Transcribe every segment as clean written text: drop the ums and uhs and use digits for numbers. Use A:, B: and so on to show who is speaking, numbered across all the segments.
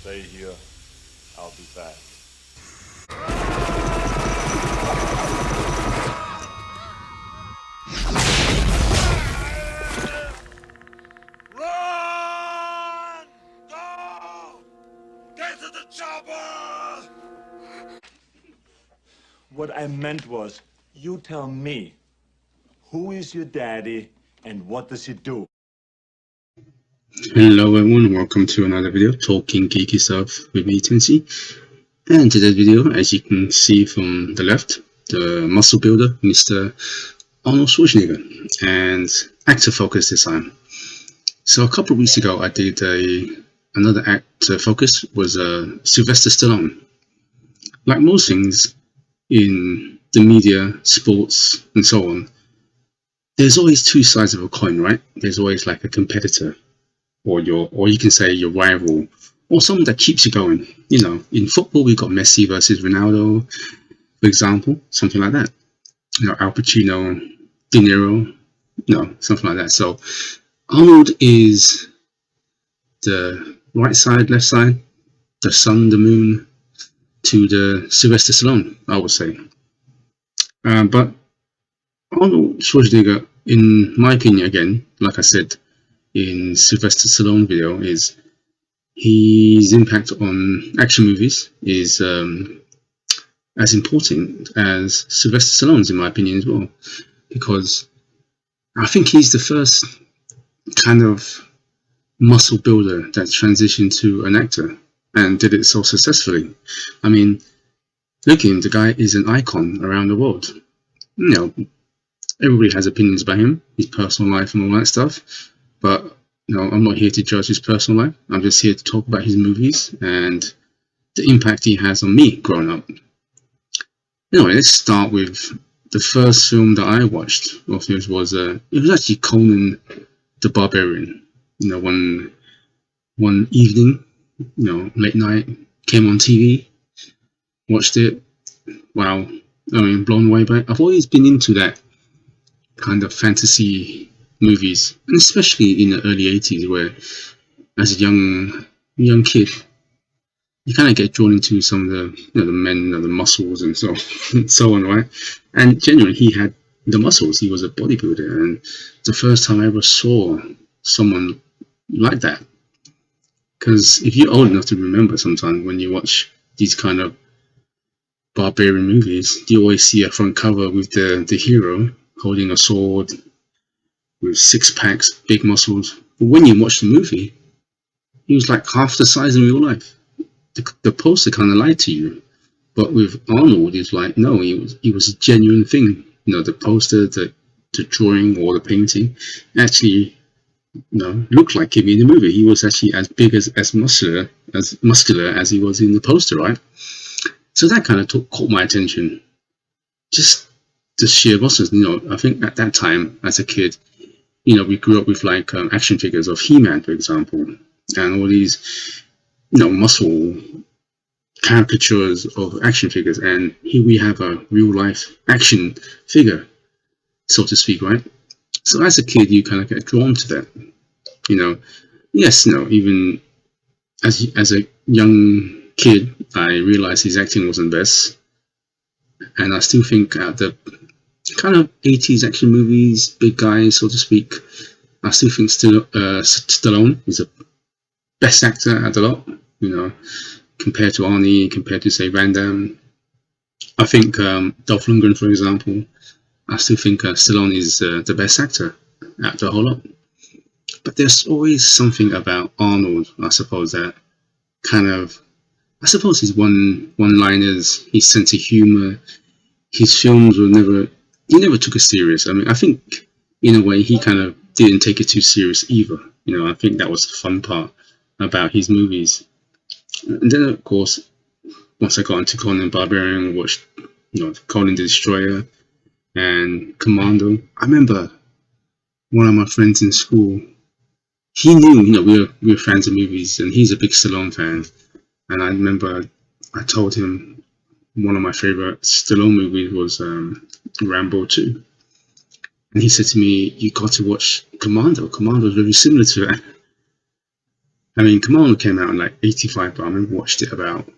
A: Stay here. I'll be back. Run! Go! Get to the chopper!
B: What I meant was, you tell me, who is your daddy and what does he do?
C: Hello everyone, welcome to another video talking geeky stuff with me, Tinsy. And in today's video, as you can see from the left, the muscle builder, Mr. Arnold Schwarzenegger, and actor focus this time. So a couple of weeks ago, I did another actor focus, was Sylvester Stallone. Like most things in the media, sports, and so on, there's always two sides of a coin, right? There's always like a competitor, or you can say your rival, or someone that keeps you going. You know, in football we got Messi versus Ronaldo, for example, something like that. You know, Al Pacino, De Niro, you know, something like that. So Arnold is the right side, left side, the sun, the moon, to the Sylvester Stallone, I would say. But Arnold Schwarzenegger, in my opinion, again, like I said in Sylvester Stallone video, is his impact on action movies is as important as Sylvester Stallone's, in my opinion, as well, because I think he's the first kind of muscle builder that transitioned to an actor and did it so successfully. I mean, look at him, the guy is an icon around the world. You know, everybody has opinions about him, his personal life and all that stuff, but you know, I'm not here to judge his personal life. I'm just here to talk about his movies and the impact he has on me growing up. Anyway, let's start with the first film that I watched of his was it was actually Conan the Barbarian. You know, one evening, you know, late night, came on TV, watched it. Wow, I mean, blown away by it. I've always been into that kind of fantasy movies, and especially in the early 80s, where as a young kid you kind of get drawn into some of the, you know, the men, you know, the muscles and so on, right? And genuinely he had the muscles, he was a bodybuilder, and the first time I ever saw someone like that, because if you're old enough to remember, sometimes when you watch these kind of barbarian movies, you always see a front cover with the hero holding a sword with six packs, big muscles. But when you watch the movie, he was like half the size in real life. The poster kind of lied to you. But with Arnold, it's like, no, he was a genuine thing. You know, the poster, the drawing or the painting actually, you know, looked like him in the movie. He was actually as big as muscular as he was in the poster, right? So that kind of caught my attention. Just the sheer muscles, you know. I think at that time, as a kid, you know, we grew up with like action figures of He-Man, for example, and all these, you know, muscle caricatures of action figures, and here we have a real life action figure, so to speak, right? So as a kid, you kind of get drawn to that, you know. Yes, no, even as a young kid, I realized his acting wasn't best, and I still think the kind of 80s action movies, big guys, so to speak, I still think Stallone is the best actor at the lot, you know, compared to Arnie, compared to, say, Van Damme. I think Dolph Lundgren, for example, I still think Stallone is the best actor at the whole lot. But there's always something about Arnold, I suppose, that kind of, I suppose his one-liners, his sense of humor, his films he never took it serious. I mean, I think in a way he kind of didn't take it too serious either. You know, I think that was the fun part about his movies. And then, of course, once I got into Conan Barbarian, watched, you know, Conan the Destroyer and Commando. I remember one of my friends in school, he knew, you know, we were fans of movies, and he's a big Stallone fan. And I remember I told him one of my favorite Stallone movies was Rambo 2. And he said to me, you got to watch Commando. Commando is very similar to that. I mean, Commando came out in like 85, but I remember watched it about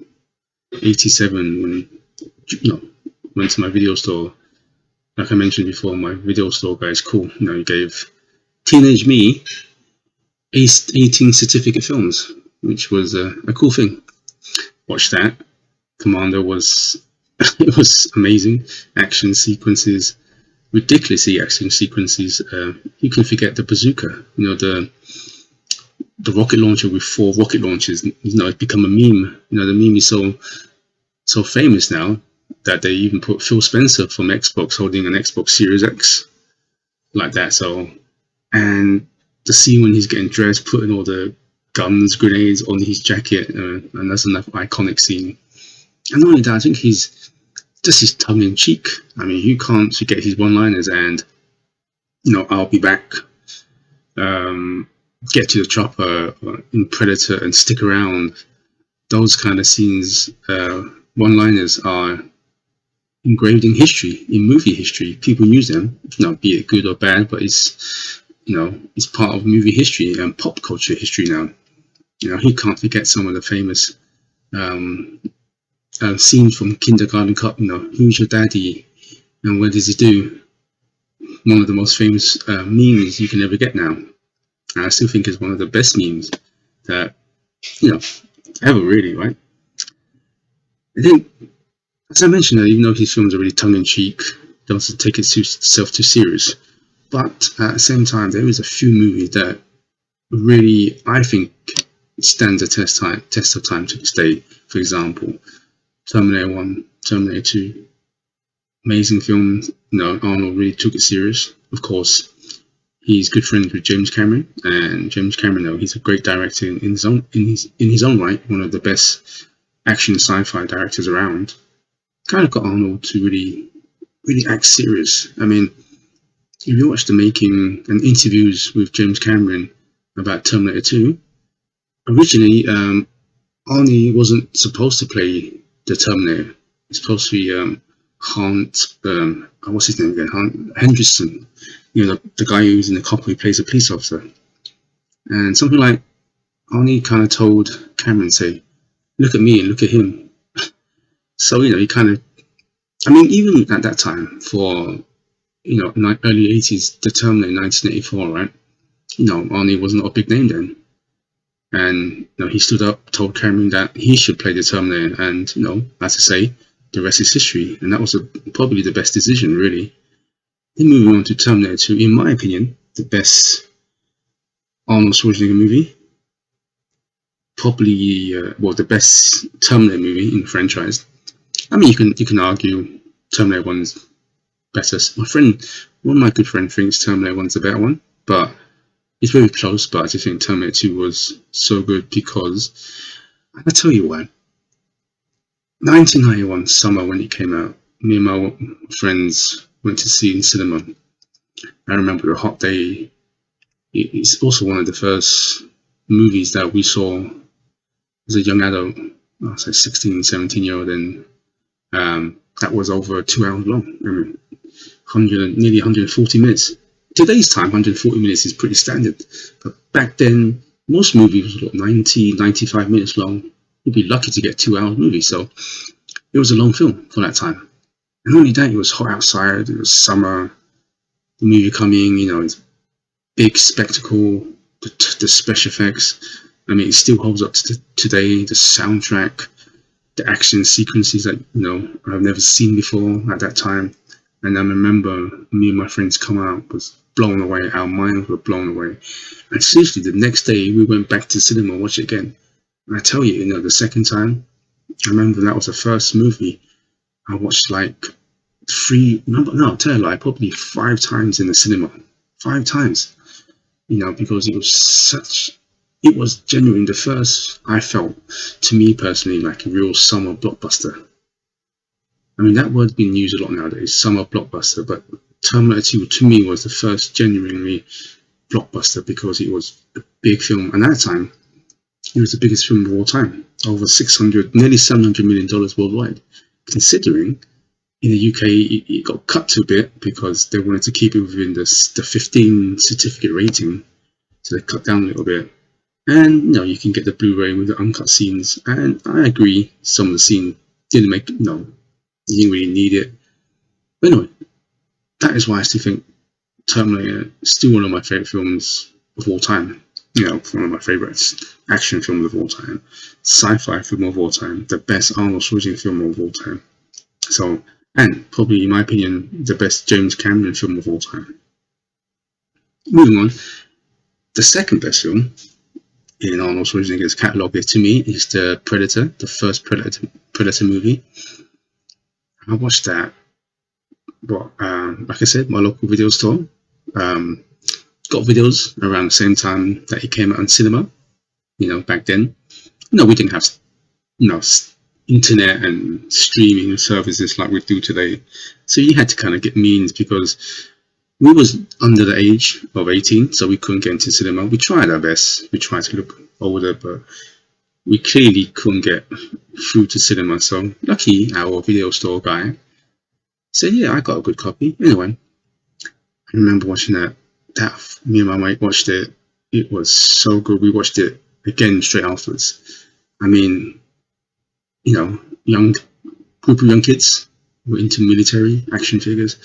C: 87 when, went to my video store. Like I mentioned before, my video store guy is cool. He gave teenage me 18 certificate films, which was a cool thing. Watched that. Commando was it was amazing. Action sequences, ridiculously action sequences. You can forget the bazooka. The rocket launcher with 4 rocket launchers. It's become a meme. The meme is so famous now that they even put Phil Spencer from Xbox holding an Xbox Series X like that. So, and the scene when he's getting dressed, putting all the guns, grenades on his jacket, and that's another iconic scene. And not only that, I think he's just his tongue-in-cheek. I mean, you can't forget his one-liners and, I'll be back, get to the chopper in Predator and stick around. Those kind of scenes, one-liners are engraved in history, in movie history. People use them, be it good or bad, but it's part of movie history and pop culture history now. He can't forget some of the famous scenes from Kindergarten Cop. Who's your daddy and what does he do? One of the most famous memes you can ever get now. And I still think it's one of the best memes that ever, really, right? I think, as I mentioned, even though his films are really tongue-in-cheek, doesn't take itself too serious, but at the same time, there is a few movies that really, I think, stands the test of time to this day. For example, Terminator 1, Terminator 2, amazing films. Arnold really took it serious. Of course, he's good friends with James Cameron, and James Cameron, he's a great director in his own right, one of the best action sci-fi directors around. Kind of got Arnold to really act serious. I mean, if you watch the making and interviews with James Cameron about Terminator 2, originally Arnie wasn't supposed to play the Terminator. It's supposed to be what's his name again? Hunt Henderson. The guy who's in the cop who plays a police officer. And something like Arnie kind of told Cameron, say, look at me and look at him. So, he kind of, I mean, even at that time, for, early 80s, the Terminator 1984, right? Arnie was not a big name then. And, he stood up, told Cameron that he should play the Terminator. And, as I say, the rest is history. And that was probably the best decision, really. Then moving on to Terminator 2, in my opinion, the best Arnold Schwarzenegger movie. Probably, the best Terminator movie in the franchise. I mean, you can argue Terminator 1's better. One of my good friends thinks Terminator 1's the better one, but it's very close. But I just think Terminator 2 was so good because, I tell you what, 1991 summer when it came out, me and my friends went to see it in cinema. I remember a hot day. It's also one of the first movies that we saw as a young adult. I was like 16, 17-year-old, and that was over 2 hours long. I mean, nearly 140 minutes. Today's time, 140 minutes is pretty standard. But back then, most movies were 90, 95 minutes long. You'd be lucky to get a 2 hour movie. So it was a long film for that time. And not only that, it was hot outside. It was summer. The movie coming, it's big spectacle. The special effects. I mean, it still holds up to today. The soundtrack, the action sequences that I've never seen before at that time. And I remember me and my friends come out, was blown away. Our minds were blown away. And seriously, the next day we went back to the cinema and watched it again. And I tell you, the second time, I remember that was the first movie I watched like probably 5 times in the cinema. 5 times. Because it was genuinely the first, I felt, to me personally, like a real summer blockbuster. I mean, that word's been used a lot nowadays, summer blockbuster, but Terminator 2 to me was the first genuinely blockbuster because it was a big film. And at that time, it was the biggest film of all time, over nearly $700 million worldwide. Considering in the UK, it got cut to a bit because they wanted to keep it within the 15 certificate rating, so they cut down a little bit. And you can get the Blu-ray with the uncut scenes. And I agree, some of the scene didn't make you didn't really need it. But anyway, that is why I still think Terminator is still one of my favorite films of all time. One of my favorites, action films of all time, sci-fi film of all time, the best Arnold Schwarzenegger film of all time. So, and probably, in my opinion, the best James Cameron film of all time. Moving on, the second best film in Arnold Schwarzenegger's catalogue to me is the Predator, the first Predator movie. I watched that, like I said, my local video store. Got videos around the same time that it came out on cinema. Back then, we didn't have, internet and streaming services like we do today. So you had to kind of get means, because we was under the age of 18, so we couldn't get into cinema. We tried our best. We tried to look older, but we clearly couldn't get through to cinema. So lucky our video store guy said, yeah, I got a good copy. Anyway, I remember watching that. Me and my mate watched it. It was so good. We watched it again straight afterwards. I mean, young group of young kids were into military action figures,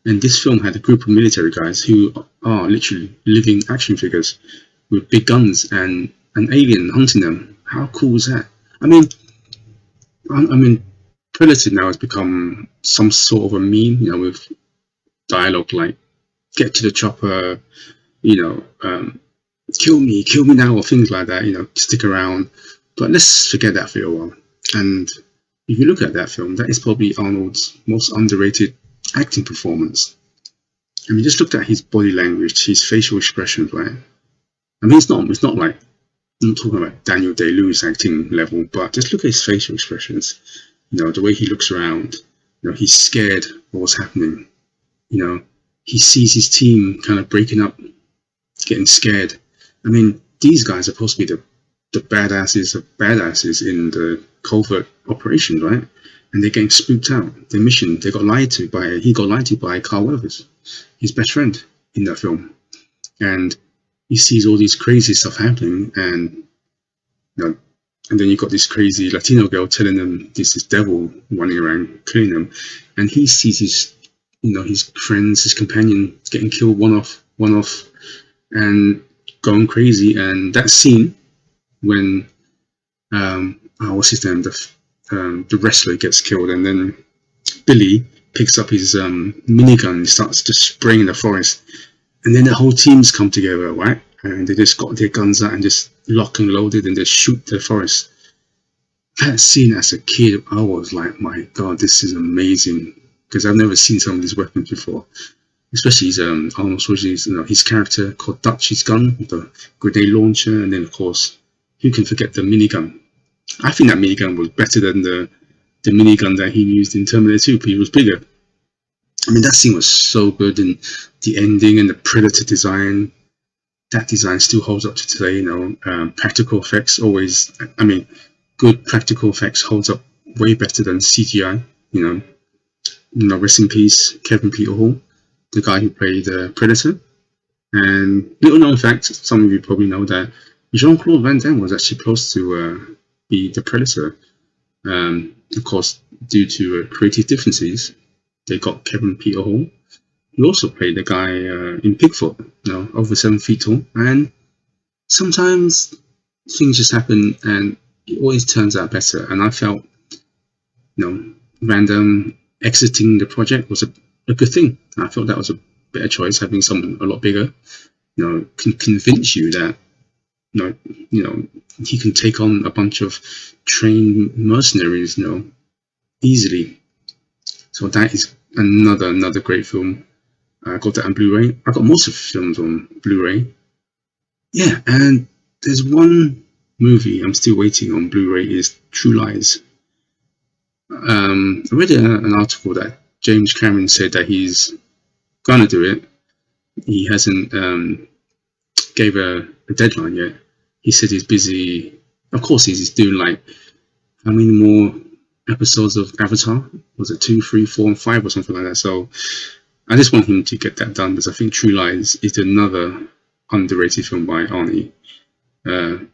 C: and this film had a group of military guys who are literally living action figures with big guns and an alien hunting them. How cool was that? I mean, Predator now has become some sort of a meme, with dialogue like "Get to the chopper," kill me now, or things like that. Stick around. But let's forget that for a while. And if you look at that film, that is probably Arnold's most underrated acting performance. I mean, just look at his body language, his facial expressions, right? I mean, it's not like, I'm not talking about Daniel Day-Lewis acting level, but just look at his facial expressions. The way he looks around. He's scared of what's happening. He sees his team kind of breaking up, getting scared. I mean, these guys are supposed to be the badasses of badasses in the covert operations, right? And they're getting spooked out. Their mission, he got lied to by Carl Weathers, his best friend in that film. And he sees all these crazy stuff happening, and and then you got this crazy Latino girl telling them this is devil running around killing them, and he sees his friends, his companion getting killed one off, and going crazy. And that scene when what's his name, the wrestler gets killed, and then Billy picks up his minigun and starts just spraying in the forest, and then the whole team's come together, right? And they just got their guns out and just lock and loaded and just shoot the forest. That scene as a kid, I was like, my God, this is amazing, because I've never seen some of these weapons before. Especially his Arnold Schwarzenegger's, his character called Dutch, his gun, the grenade launcher, and then of course, who can forget the minigun? I think that minigun was better than the minigun that he used in Terminator 2, but it was bigger. I mean, that scene was so good, and the ending and the Predator design, that design still holds up to today. Practical effects always, good practical effects holds up way better than CGI. Rest in peace, Kevin Peter Hall, the guy who played Predator. And little known fact, some of you probably know that Jean-Claude Van Damme was actually supposed to be the Predator. Of course, due to creative differences, they got Kevin Peter Hall. He also played the guy in Bigfoot, over 7 feet tall. And sometimes things just happen, and it always turns out better. And I felt, Van Damme exiting the project was a good thing. I felt that was a better choice, having someone a lot bigger, can convince you that, he can take on a bunch of trained mercenaries, easily. So that is another great film. I got that on Blu-ray. I got most of the films on Blu-ray. Yeah, and there's one movie I'm still waiting on Blu-ray, is True Lies. I read an article that James Cameron said that he's gonna do it. He hasn't gave a deadline yet. He said he's busy. Of course, he's doing like, how many more episodes of Avatar? Was it 2, 3, 4, and 5 or something like that? So I just want him to get that done, because I think True Lies is another underrated film by Arnie.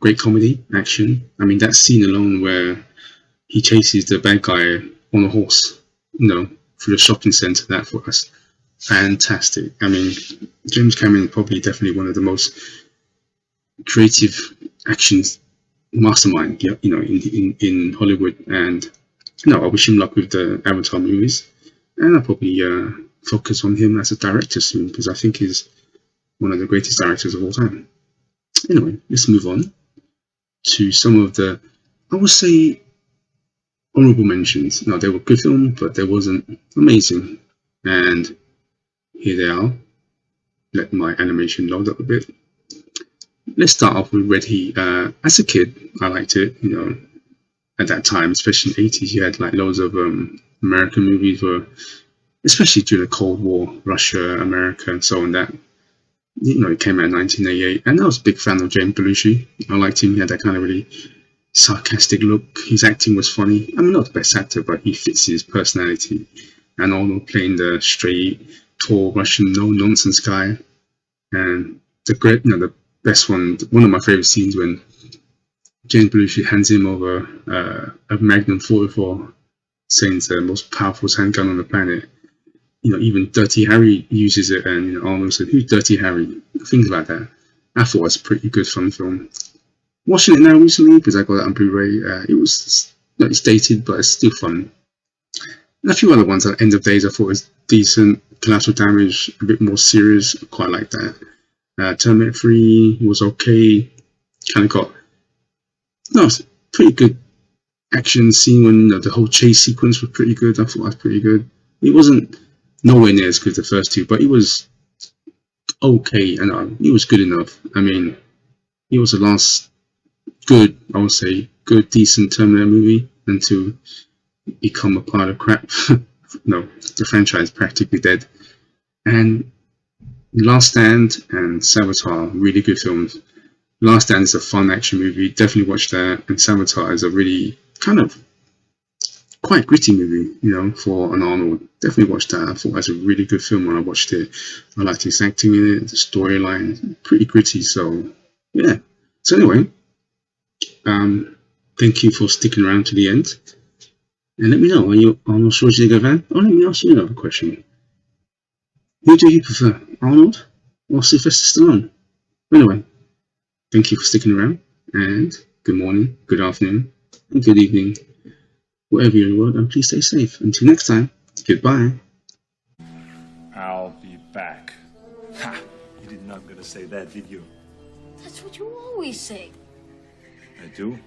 C: Great comedy, action. I mean, that scene alone where he chases the bad guy on a horse, through the shopping centre, that was fantastic. I mean, James Cameron is probably definitely one of the most creative action mastermind, in Hollywood. And I wish him luck with the Avatar movies. And I'll probably focus on him as a director soon, because I think he's one of the greatest directors of all time. Anyway, let's move on to some of the, I would say, honorable mentions. Now, they were good films, but they wasn't amazing. And here they are. Let my animation load up a bit. Let's start off with Red Heat. As a kid, I liked it. At that time, especially in the 80s, you had like loads of American movies, especially during the Cold War, Russia, America, and so on. That it came out in 1988, and I was a big fan of James Belushi. I liked him. He had that kind of really sarcastic look. His acting was funny. I mean, not the best actor, but he fits his personality. And Arnold playing the straight, tall Russian, no nonsense guy. And the best one of my favorite scenes when James Belushi hands him over a Magnum 44, saying it's the most powerful handgun on the planet. Even Dirty Harry uses it, and Arnold said, "Who's Dirty Harry?" Things like that. I thought it was a pretty good fun film. Watching it now recently, because I got it on Blu-ray, it's dated, but it's still fun. And a few other ones at End of Days I thought was decent. Collateral Damage, a bit more serious, quite like that. Terminator 3 was okay. Kind of got it's pretty good action scene when the whole chase sequence was pretty good. I thought that was pretty good. It wasn't nowhere near as good as the first two, but it was okay, and it was good enough. I mean, it was the last good, I would say, good, decent Terminator movie until become a pile of crap. The franchise is practically dead. And Last Stand and Sabotage, really good films. Last Stand is a fun action movie, definitely watch that. And Sabotage is a really kind of quite gritty movie, for an Arnold. Definitely watch that. I thought it was a really good film when I watched it. I liked his acting in it, the storyline, pretty gritty. So yeah. So anyway, thank you for sticking around to the end. And let me know, are you Arnold Schwarzenegger fan? Oh, let me ask you another question. Who do you prefer, Arnold or Sylvester Stallone? Anyway, thank you for sticking around, and good morning, good afternoon, and good evening, wherever you're in the world, and please stay safe. Until next time, goodbye.
B: I'll be back. Ha! You did not gonna say that, did you?
D: That's what you always say.
B: I do?